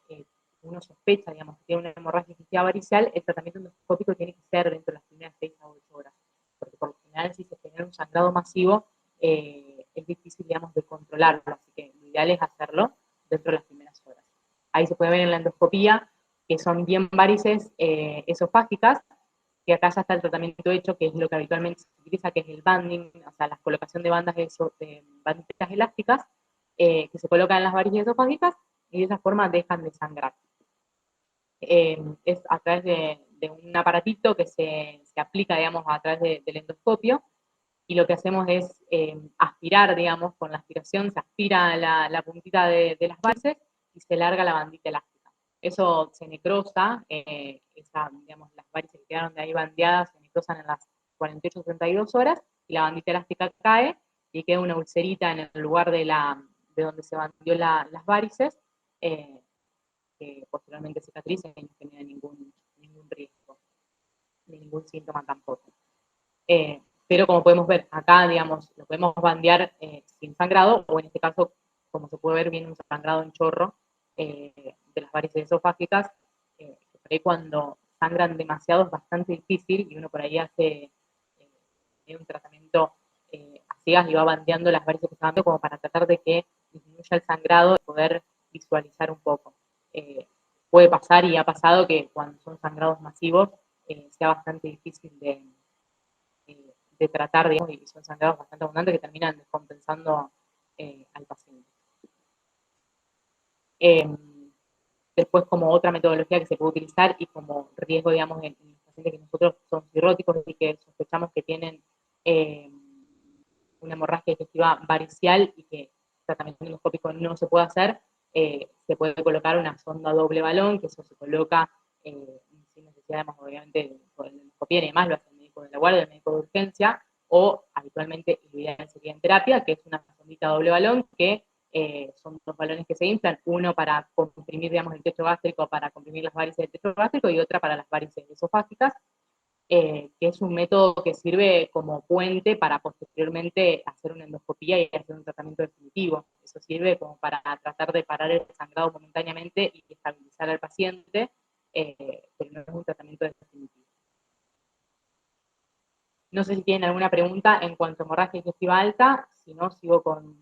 uno sospecha, digamos, que tiene una hemorragia digestiva varicial, el tratamiento endoscópico tiene que ser dentro de las primeras 6 a 8 horas, porque por lo general si se genera un sangrado masivo, es difícil, digamos, de controlarlo, así que lo ideal es hacerlo dentro de las primeras horas. Ahí se puede ver en la endoscopía que son bien varices esofágicas, que acá ya está el tratamiento hecho, que es lo que habitualmente se utiliza, que es el banding, o sea, la colocación de banditas elásticas, que se colocan en las varices esofágicas y de esa forma dejan de sangrar. Es a través de un aparatito que se aplica, digamos, a través del endoscopio, y lo que hacemos es aspirar, digamos, con la aspiración se aspira la puntita de las varices y se larga la bandita elástica. Eso se necrosa, digamos, las varices que quedaron de ahí bandeadas se necrosan en las 48-72 horas y la bandita elástica cae y queda una ulcerita en el lugar de donde se bandió las varices, que posteriormente cicatriza y no genera ningún riesgo, ni ningún síntoma tampoco. Pero como podemos ver acá, digamos, lo podemos bandear sin sangrado, o en este caso, como se puede ver, viene un sangrado en chorro de las varices esofágicas, que por ahí cuando sangran demasiado es bastante difícil, y uno por ahí hace un tratamiento a ciegas y va bandeando las varices que está dando como para tratar de que disminuya el sangrado y poder visualizar un poco. Puede pasar y ha pasado que cuando son sangrados masivos sea bastante difícil de tratar, digamos, y son sangrados bastante abundantes que terminan descompensando al paciente. Después, como otra metodología que se puede utilizar y como riesgo, digamos, en los pacientes que nosotros son cirróticos y que sospechamos que tienen una hemorragia digestiva varicial y que el tratamiento endoscópico no se puede hacer, se puede colocar una sonda doble balón, que eso se coloca sin necesidad, digamos, obviamente, de endoscopía y demás, lo hace el médico de la guardia, el médico de urgencia, o habitualmente lo ideal sería en terapia, que es una sondita doble balón, que son dos balones que se inflan, uno para comprimir, digamos, el techo gástrico, para comprimir las varices del techo gástrico, y otra para las varices esofágicas, que es un método que sirve como puente para posteriormente hacer una endoscopía y hacer un tratamiento definitivo. Eso sirve como para tratar de parar el sangrado momentáneamente y estabilizar al paciente, pero no es un tratamiento definitivo. No sé si tienen alguna pregunta en cuanto a hemorragia digestiva alta, si no, sigo con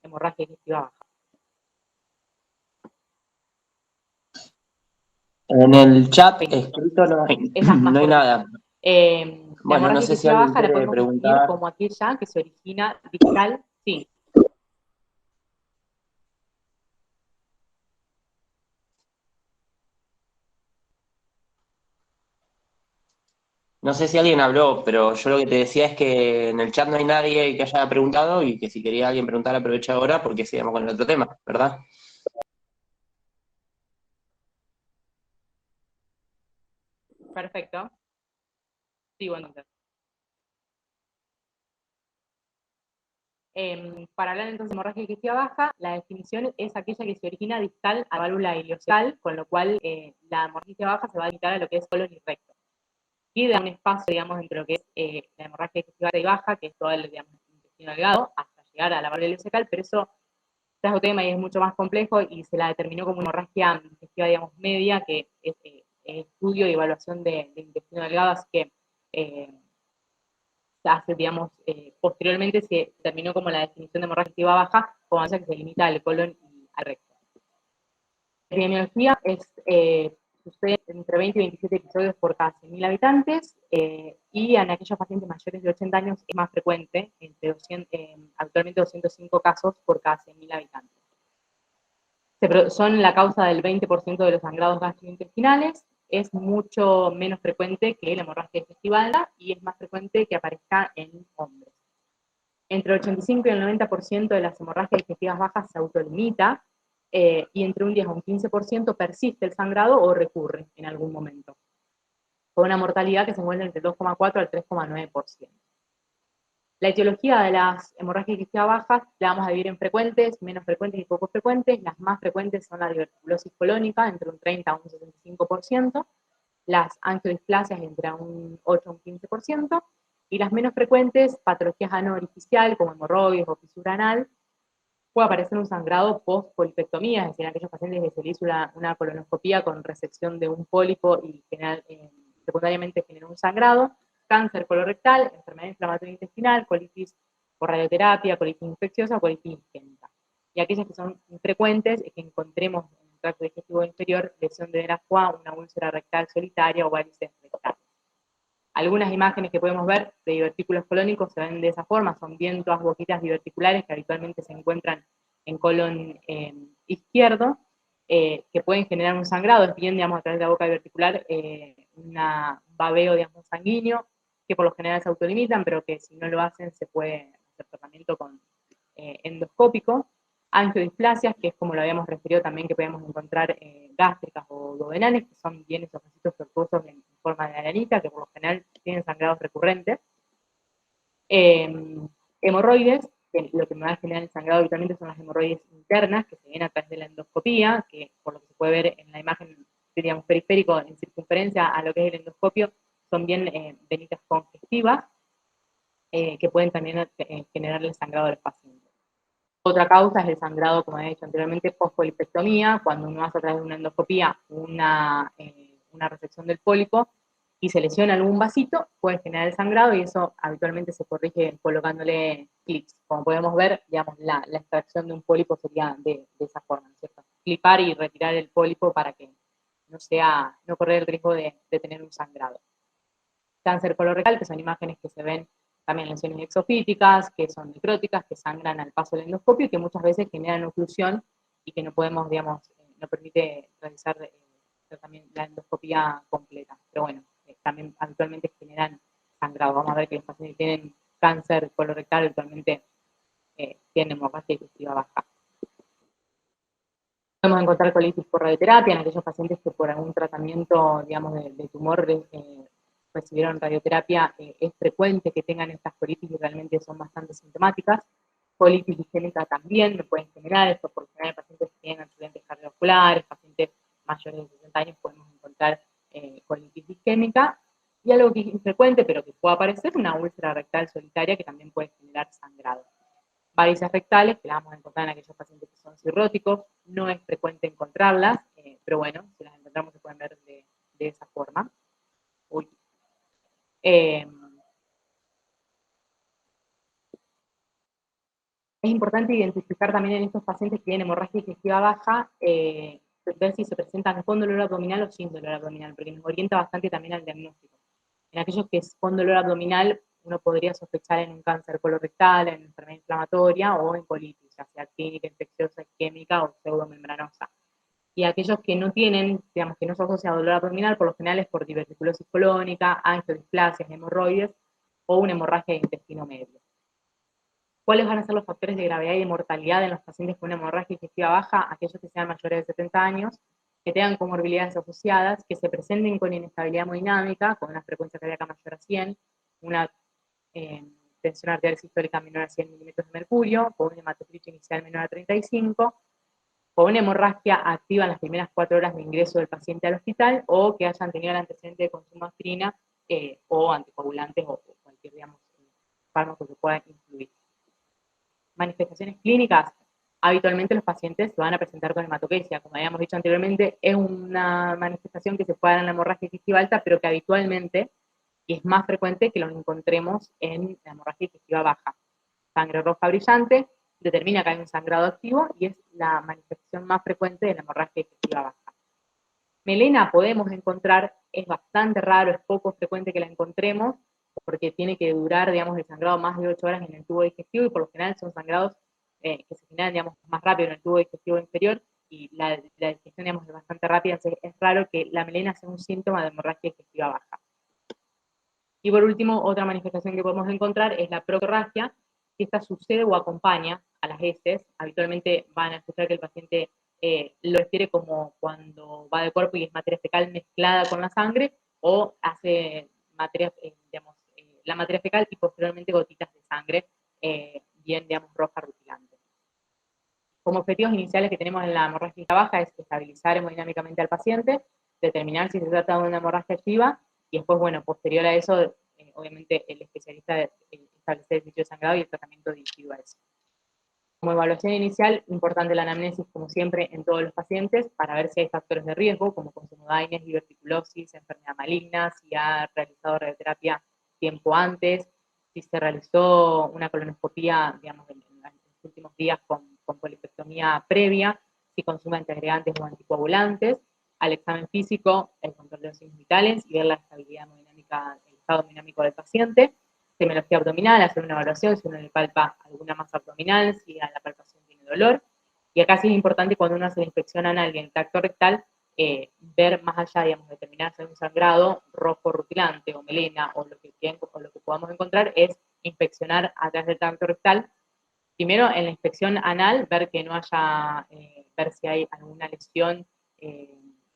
hemorragia digestiva baja. En el chat escrito no hay nada. Bueno, no sé si alguien baja la quiere podemos distinguir preguntar. como aquella que se origina distal, sí. No sé si alguien habló, pero yo lo que te decía es que en el chat no hay nadie que haya preguntado y que si quería alguien preguntar, aprovecha ahora porque sigamos con el otro tema, ¿verdad? Perfecto. Sí, bueno. Para hablar entonces de hemorragia digestiva baja, la definición es aquella que se origina distal a la válvula ileocecal, con lo cual la hemorragia digestiva baja se va a limitar a lo que es colon y recto. Y da un espacio, digamos, entre lo que es la hemorragia digestiva alta y baja, que es todo el, digamos, intestino delgado, hasta llegar a la válvula ileocecal, pero eso es otro tema y es mucho más complejo y se la determinó como una hemorragia digestiva, digamos, media, que es estudio y evaluación de intestino delgado, así que hace, digamos, posteriormente se terminó como la definición de hemorragia digestiva baja, como que se limita al colon y al recto. La epidemiología sucede entre 20 y 27 episodios por cada 100.000 habitantes, y en aquellos pacientes mayores de 80 años es más frecuente, actualmente 205 casos por cada 100.000 habitantes. Son la causa del 20% de los sangrados gastrointestinales, es mucho menos frecuente que la hemorragia digestiva alta y es más frecuente que aparezca en hombres. Entre el 85 y el 90% de las hemorragias digestivas bajas se autolimita, y entre un 10 o un 15% persiste el sangrado o recurre en algún momento, con una mortalidad que se encuentra entre el 2,4 al 3,9%. La etiología de las hemorragias digestivas bajas la vamos a dividir en frecuentes, menos frecuentes y poco frecuentes. Las más frecuentes son la diverticulosis colónica, entre un 30 a un 65%, las angiodisplasias entre un 8 a un 15%, y las menos frecuentes, patologías ano orificial, como hemorroides o fisura anal, puede aparecer un sangrado post-polipectomía, es decir, en aquellos pacientes que se le hizo una colonoscopía con resección de un pólipo y secundariamente generó un sangrado, cáncer colorectal, enfermedad inflamatoria intestinal, colitis por radioterapia, colitis infecciosa o colitis isquémica. Y aquellas que son infrecuentes es que encontremos en el tracto digestivo inferior lesión de venas foie, una úlcera rectal solitaria o varices rectales. Algunas imágenes que podemos ver de divertículos colónicos se ven de esa forma, son bien todas boquitas diverticulares que habitualmente se encuentran en colon izquierdo, que pueden generar un sangrado, es bien, digamos, a través de la boca diverticular, un babeo, digamos, sanguíneo, que por lo general se autolimitan, pero que si no lo hacen se puede hacer tratamiento con endoscópico. Angiodisplasias, que es como lo habíamos referido también, que podemos encontrar gástricas o duodenales, que son bien esos vasitos tortuosos en forma de arenita, que por lo general tienen sangrados recurrentes. Hemorroides, que lo que me va a generar el sangrado habitualmente son las hemorroides internas, que se ven a través de la endoscopía, que por lo que se puede ver en la imagen, diríamos, periférico, en circunferencia a lo que es el endoscopio, son bien venitas congestivas, que pueden también generar el sangrado del paciente. Otra causa es el sangrado, como he dicho anteriormente, post-polipectomía, cuando uno hace a través de una endoscopía una resección del pólipo y se lesiona algún vasito, puede generar el sangrado y eso habitualmente se corrige colocándole clips. Como podemos ver, digamos, la extracción de un pólipo sería de esa forma, ¿no es cierto? Clipar y retirar el pólipo para que no correr el riesgo de tener un sangrado. Cáncer colorectal, que son imágenes que se ven también lesiones exofíticas, que son necróticas, que sangran al paso del endoscopio y que muchas veces generan oclusión y que no podemos, digamos, no permite realizar también la endoscopía completa. Pero bueno, también habitualmente generan sangrado. Vamos a ver que los pacientes que tienen cáncer colorectal habitualmente tienen hemorragia digestiva baja. Podemos encontrar colitis por radioterapia en aquellos pacientes que por algún tratamiento, digamos, de tumor recibieron radioterapia, es frecuente que tengan estas colitis y realmente son bastante sintomáticas. Colitis isquémica también me pueden generar, esto por general pacientes que tienen accidentes cardiovasculares, pacientes mayores de 60 años podemos encontrar colitis isquémica. Y algo que es infrecuente, pero que puede aparecer, una úlcera rectal solitaria que también puede generar sangrado. Varices rectales, que las vamos a encontrar en aquellos pacientes que son cirróticos, no es frecuente encontrarlas, pero bueno, si las encontramos se pueden ver de esa forma. Uy. Es importante identificar también en estos pacientes que tienen hemorragia digestiva baja, ver si se presentan con dolor abdominal o sin dolor abdominal, porque nos orienta bastante también al diagnóstico. En aquellos que es con dolor abdominal, uno podría sospechar en un cáncer colorectal, en enfermedad inflamatoria o en colitis, ya sea clínica, infecciosa, isquémica o pseudomembranosa. y aquellos que no tienen, digamos, que no se asocia a dolor abdominal, por lo general es por diverticulosis colónica, angiodisplasias, hemorroides o una hemorragia de intestino medio. ¿Cuáles van a ser los factores de gravedad y de mortalidad en los pacientes con una hemorragia digestiva baja? Aquellos que sean mayores de 70 años, que tengan comorbilidades asociadas, que se presenten con inestabilidad hemodinámica, con una frecuencia cardíaca mayor a 100, una tensión arterial sistólica menor a 100 milímetros de mercurio, con un hematocrito inicial menor a 35, con una hemorragia activa en las primeras 4 horas de ingreso del paciente al hospital, o que hayan tenido el antecedente de consumo de aspirina o anticoagulantes o cualquier, digamos, fármaco que pueda influir. Manifestaciones clínicas, habitualmente los pacientes se van a presentar con hematoquesia. Como habíamos dicho anteriormente, es una manifestación que se puede dar en la hemorragia digestiva alta, pero que habitualmente, y es más frecuente que lo encontremos en la hemorragia digestiva baja. Sangre roja brillante, determina que hay un sangrado activo y es la manifestación más frecuente de la hemorragia digestiva baja. Melena podemos encontrar, es bastante raro, es poco frecuente que la encontremos, porque tiene que durar, digamos, el sangrado más de 8 horas en el tubo digestivo, y por lo general son sangrados que se generan, digamos, más rápido en el tubo digestivo inferior, y la digestión, digamos, es bastante rápida, entonces es raro que la melena sea un síntoma de hemorragia digestiva baja. Y por último, otra manifestación que podemos encontrar es la proctorragia, que esta sucede o acompaña a las heces. Habitualmente van a escuchar que el paciente lo refiere como cuando va de cuerpo y es materia fecal mezclada con la sangre, o hace materia, digamos, la materia fecal y posteriormente gotitas de sangre, bien, digamos, roja rutilante. Como objetivos iniciales que tenemos en la hemorragia baja es estabilizar hemodinámicamente al paciente, determinar si se trata de una hemorragia activa, y después, bueno, posterior a eso, obviamente el especialista establecer el sitio de sangrado y el tratamiento dirigido a eso. Como evaluación inicial, importante la anamnesis, como siempre, en todos los pacientes, para ver si hay factores de riesgo, como consumo de AINES, diverticulosis, enfermedad maligna, si ha realizado radioterapia tiempo antes, si se realizó una colonoscopía, digamos, en los últimos días con polipectomía previa, si consume antiagregantes o anticoagulantes, al examen físico, el control de los signos vitales y ver la estabilidad hemodinámica, el estado hemodinámico del paciente, semiología abdominal, hacer una evaluación, si uno le palpa alguna masa abdominal, si a la palpación tiene dolor. Y acá sí es importante cuando uno hace la inspección anal y el tracto rectal, ver más allá, digamos, determinar si hay un sangrado rojo rutilante o melena o lo que podamos encontrar, es inspeccionar a través del tracto rectal. Primero, en la inspección anal, ver que no haya, ver si hay alguna lesión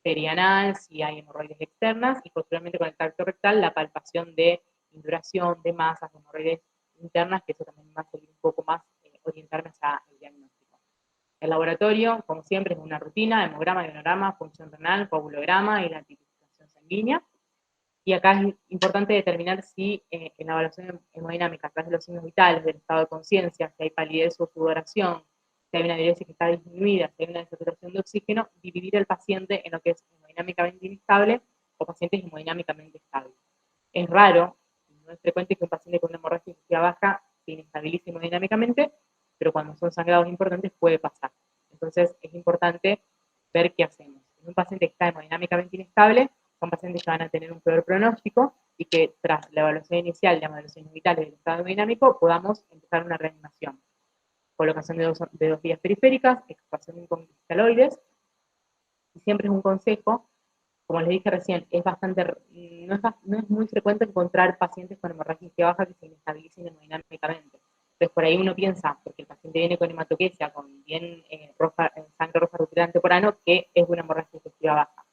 perianal, si hay hemorroides externas, y posteriormente con el tracto rectal, la palpación de induración, de masas, de hemorroides internas, que eso también va a servir un poco más orientarme hacia el diagnóstico. El laboratorio, como siempre, es una rutina: hemograma, ionograma, función renal, coagulograma y la tipificación sanguínea. Y acá es importante determinar si en la evaluación hemodinámica, a través de los signos vitales, del estado de conciencia, si hay palidez o sudoración, si hay una diuresis que está disminuida, si hay una desaturación de oxígeno, dividir el paciente en lo que es hemodinámicamente inestable o pacientes hemodinámicamente estables. Es raro, no es frecuente que un paciente con una hemorragia digestiva baja se inestabilice hemodinámicamente, pero cuando son sangrados importantes puede pasar. Entonces es importante ver qué hacemos. En un paciente que está hemodinámicamente inestable, son pacientes que van a tener un peor pronóstico, y que tras la evaluación inicial de los signos vitales del estado hemodinámico podamos empezar una reanimación. Colocación de dos vías periféricas, extubación con cristaloides, y siempre es un consejo, como les dije recién, es bastante, no es muy frecuente encontrar pacientes con hemorragia baja que se inestabilicen hemodinámicamente. Entonces por ahí uno piensa, porque el paciente viene con hematoquesia, con bien sangre roja rutilante por ano, que es una hemorragia digestiva baja.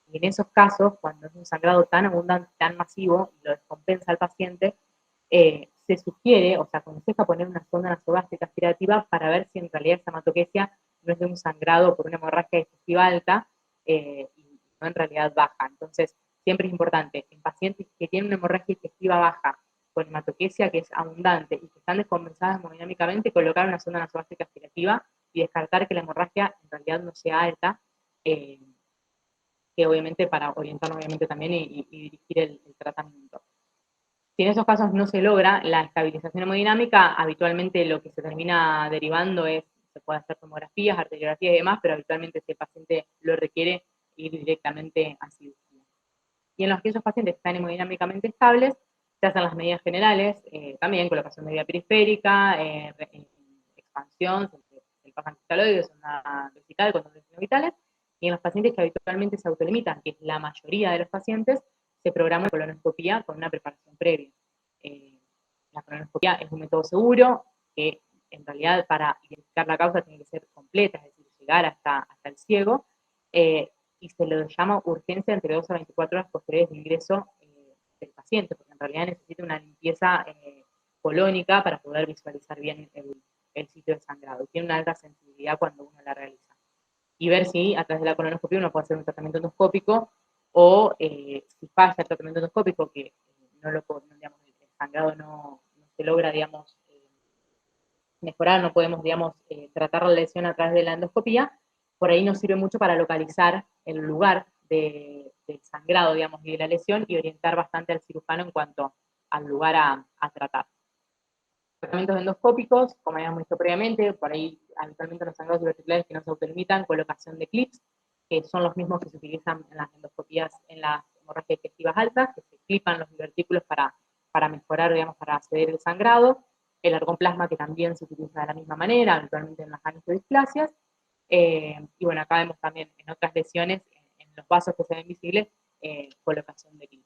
Y en esos casos, cuando es un sangrado tan abundante, tan masivo, y lo descompensa al paciente, se sugiere, o se aconseja poner una sonda nasogástrica aspirativa para ver si en realidad esa hematoquesia no es de un sangrado por una hemorragia digestiva alta, y no en realidad baja. Entonces, siempre es importante, en pacientes que tienen una hemorragia digestiva baja, con hematoquesia que es abundante y que están descompensadas hemodinámicamente, colocar una sonda nasogástrica aspirativa y descartar que la hemorragia en realidad no sea alta, que obviamente para orientarnos obviamente también y dirigir el tratamiento. Si en esos casos no se logra la estabilización hemodinámica, habitualmente lo que se termina derivando es, se puede hacer tomografías, arteriografías y demás, pero habitualmente si el paciente lo requiere, ir directamente a cirugía. Y en los que esos pacientes están hemodinámicamente estables, se hacen las medidas generales, también colocación de vía periférica, expansión, se pasan cristaloides, una vesical con signos vitales, Y en los pacientes que habitualmente se autolimitan, que es la mayoría de los pacientes, se programa colonoscopía con una preparación previa. La colonoscopía es un método seguro que en realidad para identificar la causa tiene que ser completa, es decir, llegar hasta el ciego, y se lo llama urgencia entre 2 a 24 horas posteriores de ingreso del paciente, porque en realidad necesita una limpieza colónica para poder visualizar bien el sitio de sangrado. Y tiene una alta sensibilidad cuando uno la realiza. Y ver si a través de la colonoscopia uno puede hacer un tratamiento endoscópico o si falla el tratamiento endoscópico, que no lo, digamos, el sangrado no se logra, digamos, mejorar, no podemos, digamos, tratar la lesión a través de la endoscopía, por ahí nos sirve mucho para localizar el lugar del sangrado, digamos, y de la lesión y orientar bastante al cirujano en cuanto al lugar a tratar. Tratamientos endoscópicos, como habíamos visto previamente, por ahí habitualmente los sangrados diverticulares que no se autolimitan, colocación de clips, que son los mismos que se utilizan en las endoscopías en las hemorragias digestivas altas, que se clipan los divertículos para mejorar, digamos, para acceder el sangrado. El argoplasma, que también se utiliza de la misma manera, habitualmente en las angiodisplasias. Y bueno, acá vemos también en otras lesiones, en los vasos que se ven visibles, colocación de clips.